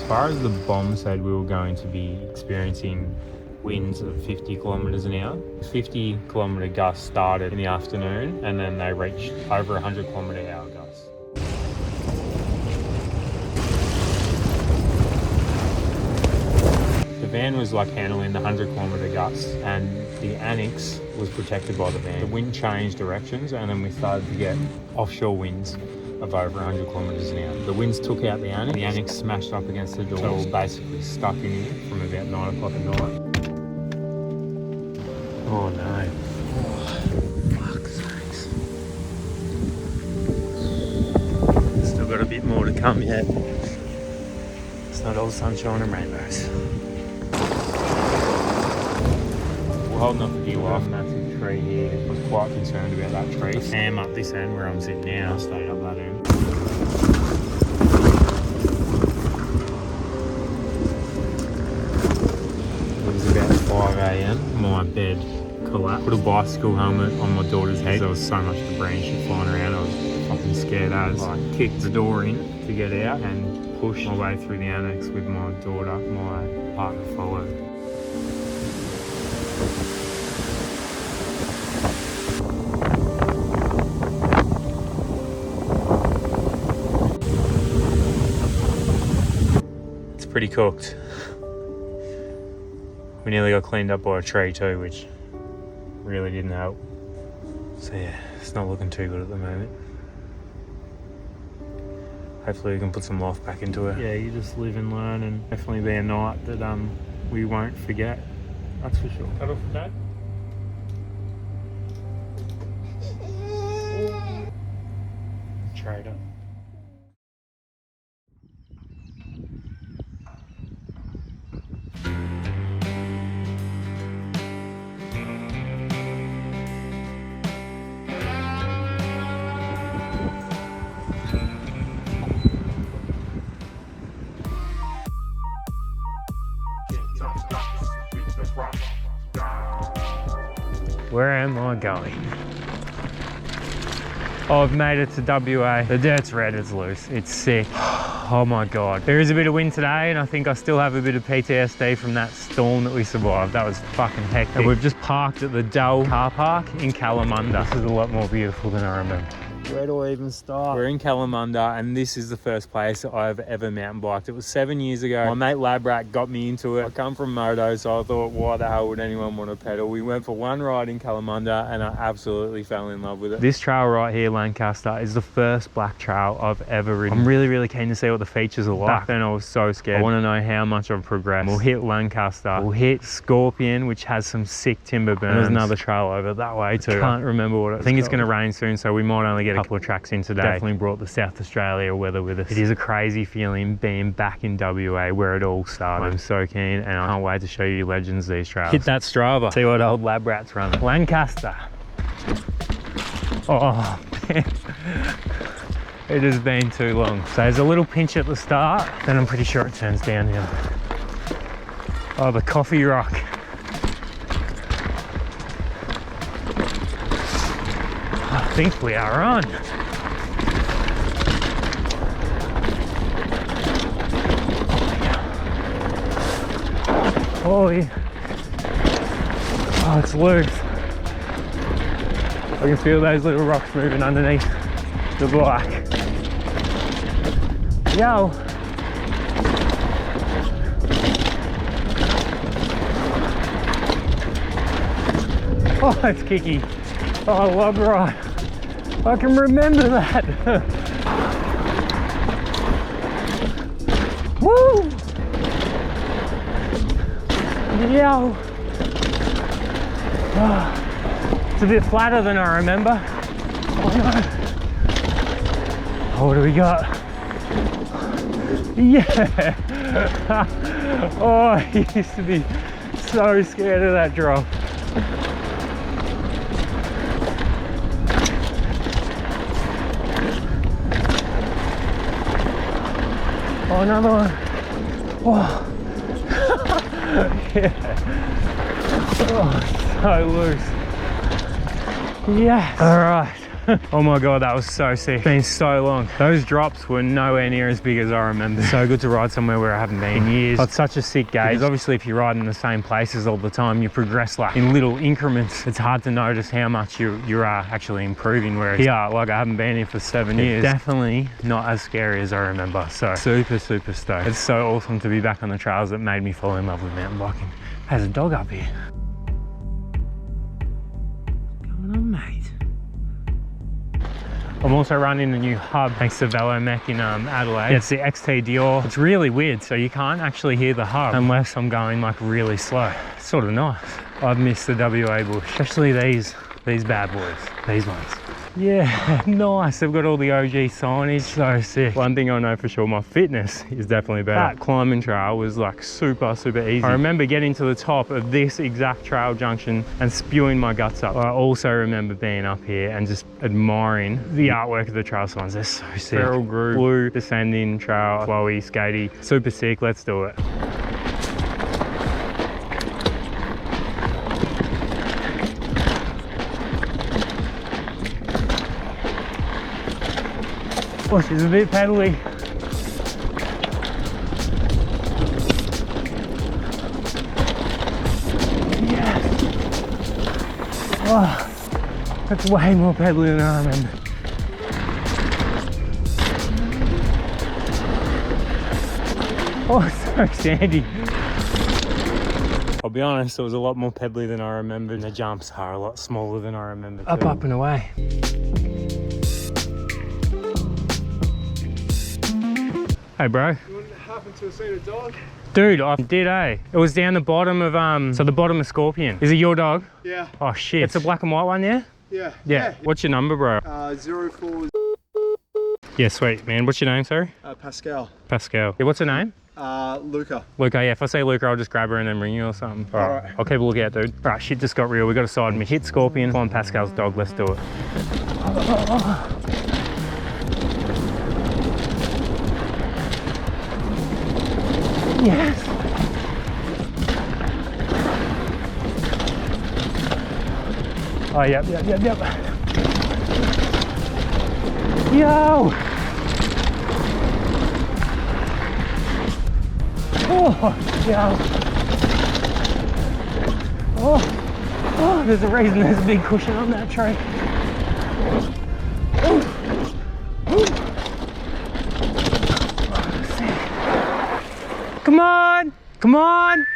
far as the bomb said, we were going to be experiencing winds of 50 kilometers an hour. 50 kilometer gusts started in the afternoon, and then they reached over 100 kilometer an hour gusts. The van was like handling the 100 kilometer gusts, and the Annex was protected by the van. The wind changed directions, and then we started to get offshore winds of over 100 kilometers an hour. The winds took out the Annex. The Annex smashed up against the door. So it was basically stuck in here from about 9 o'clock at night. Oh no. Oh, fuck's sakes. Still got a bit more to come yet. It's not all sunshine and rainbows. We're holding up the view off massive tree here. I was quite concerned about that tree. Sam up this end where I'm sitting now, I stayed up that end. It was about 5 AM. My bed collapsed. Put a bicycle helmet on my daughter's head. There was so much debris and shit flying around. I was fucking scared as. I kicked the door in to get out and pushed my way through the Annex with my daughter. My partner followed. It's pretty cooked. We nearly got cleaned up by a tree too, which really didn't help. So yeah, it's not looking too good at the moment. Hopefully we can put some life back into it. Yeah, you just live and learn, and definitely be a night that we won't forget. That's for sure. Cut off the tape. Trader. Where am I going? Oh, I've made it to WA. The dirt's red, it's loose. It's sick. Oh my God. There is a bit of wind today, and I think I still have a bit of PTSD from that storm that we survived. That was fucking hectic. And we've just parked at the Dell car park in Kalamunda. This is a lot more beautiful than I remember. Where do I even start? We're in Kalamunda, and this is the first place I've ever mountain biked. It was 7 years ago. My mate Labrat got me into it. I come from moto, so I thought, why the hell would anyone want to pedal? We went for one ride in Kalamunda, and I absolutely fell in love with it. This trail right here, Lancaster, is the first black trail I've ever ridden. I'm really keen to see what the features are like. Back then I was so scared. I want to know how much I've progressed. We'll hit Lancaster. We'll hit Scorpion, which has some sick timber burns. And there's another trail over that way too. Can't remember what it's called. I think it's going to rain soon, so we might only get a couple of tracks in today. Definitely brought the South Australia weather with us. It is a crazy feeling being back in WA where it all started. I'm so keen, and I can't wait to show you legends these trails. Hit that Strava. See what old Labrat's running. Lancaster. Oh man. It has been too long. So there's a little pinch at the start, then I'm pretty sure it turns downhill. Oh, the Coffee Rock. I think we are on. Oh yeah. Oh, it's loose. I can feel those little rocks moving underneath the bike. Yo. Oh, it's kicky. Oh, I love the ride. I can remember that. Woo! Yo! Oh, it's a bit flatter than I remember. Oh no! Oh, what do we got? Yeah! Oh, I used to be so scared of that drop. Oh, another one. Whoa. Yeah. Oh, so loose. Yes. All right. Oh my God, that was so sick. It's been so long. Those drops were nowhere near as big as I remember. So good to ride somewhere where I haven't been in years. But such a sick gauge. Because obviously if you ride in the same places all the time, you progress like in little increments. It's hard to notice how much you are actually improving. Whereas here, like I haven't been here for 7 years. Definitely not as scary as I remember. So super stoked. It's so awesome to be back on the trails that made me fall in love with mountain biking. There's a dog up here. What's going on, mate? I'm also running the new hub thanks to Velomech in Adelaide. It's the XT Dior. It's really weird, so you can't actually hear the hub unless I'm going like really slow. It's sort of nice. I've missed the WA bush, especially these bad boys, these ones. Yeah, nice. They've got all the OG signage, so sick. One thing I know for sure, my fitness is definitely better. That climbing trail was like super easy. I remember getting to the top of this exact trail junction and spewing my guts up. I also remember being up here and just admiring the artwork of the trail signs. They're so sick. Feral Groove, blue, descending trail, flowy, skatey, super sick. Let's do it. Oh, she's a bit pedally. Yes. Oh, that's way more pedally than I remember. Oh, it's so sandy. I'll be honest, it was a lot more pedally than I remembered, and the jumps are a lot smaller than I remember. Up and away. Hey bro. You wouldn't happen to have seen a dog? Dude, I did, eh? It was down the bottom of, so the bottom of Scorpion. Is it your dog? Yeah. Oh shit. It's a black and white one, yeah? Yeah. What's your number, bro? 04. Yeah, sweet, man. What's your name, sorry? Pascal. Pascal. Yeah, what's her name? Luca. Luca, yeah. If I say Luca, I'll just grab her and then ring you or something. All right. I'll keep a lookout, dude. All right, shit just got real. We got a side mission. Hit Scorpion, find Pascal's dog. Let's do it. Yes. Oh, yep. Yo! Oh, yo. Oh, there's a reason there's a big cushion on that tree. Come on! Come on!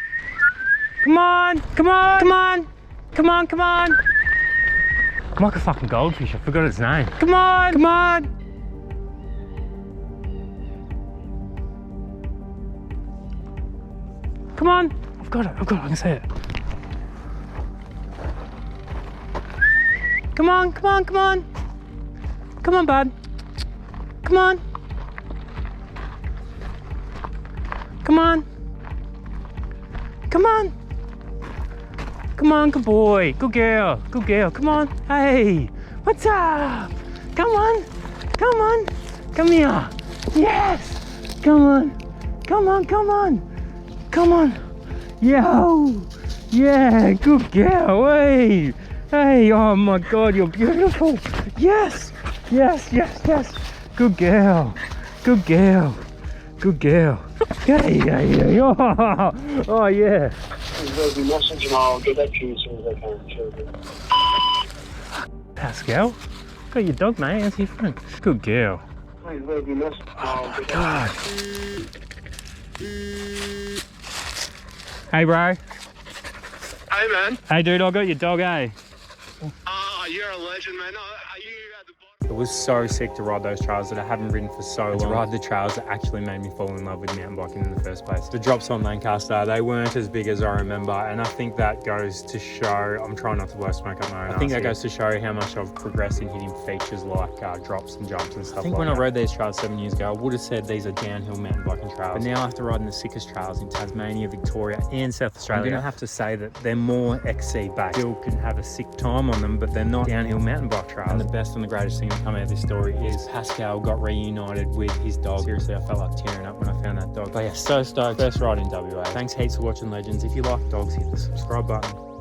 Come on! Come on! Come on! Come on! Come on! I'm like a fucking goldfish. I forgot its name. Come on! Come on! Come on! I've got it. I can see it. Come on! Come on! Come on! Come on, bud. Come on! Come on. Come on. Come on, good boy. Good girl. Good girl. Come on. Hey, what's up? Come on. Come on. Come here. Yes. Come on. Come on. Come on. Come on. Yo. Yeah, good girl. Hey. Hey, oh my God, you're beautiful. Yes. Yes. Good girl. Good girl. Good girl. Yeah. Oh, yeah. Message and I'll get that to you as soon as I can. Pascal, got your dog, mate. How's your friend? Good girl. Oh my God. Hey, bro. Hey, man. Hey, dude, I got your dog, eh? Oh, you're a legend, man. Are you at the bottom? It was so sick to ride those trails that I haven't ridden for so long. To ride the trails that actually made me fall in love with mountain biking in the first place. The drops on Lancaster, they weren't as big as I remember, and I think that goes to show, I'm trying not to blow smoke up my own. I think that goes to show how much I've progressed in hitting features like drops and jumps and stuff like that. I think when I rode these trails 7 years ago, I would have said these are downhill mountain biking trails. But now after riding the sickest trails in Tasmania, Victoria and South Australia, I'm gonna have to say that they're more XC based. Still can have a sick time on them, but they're not downhill mountain bike trails. And the best and the greatest thing that come out of this story is Pascal got reunited with his dog. Seriously, I felt like tearing up when I found that dog. But yeah, so stoked. First ride in WA. Thanks heaps for watching, legends. If you like dogs, hit the subscribe button.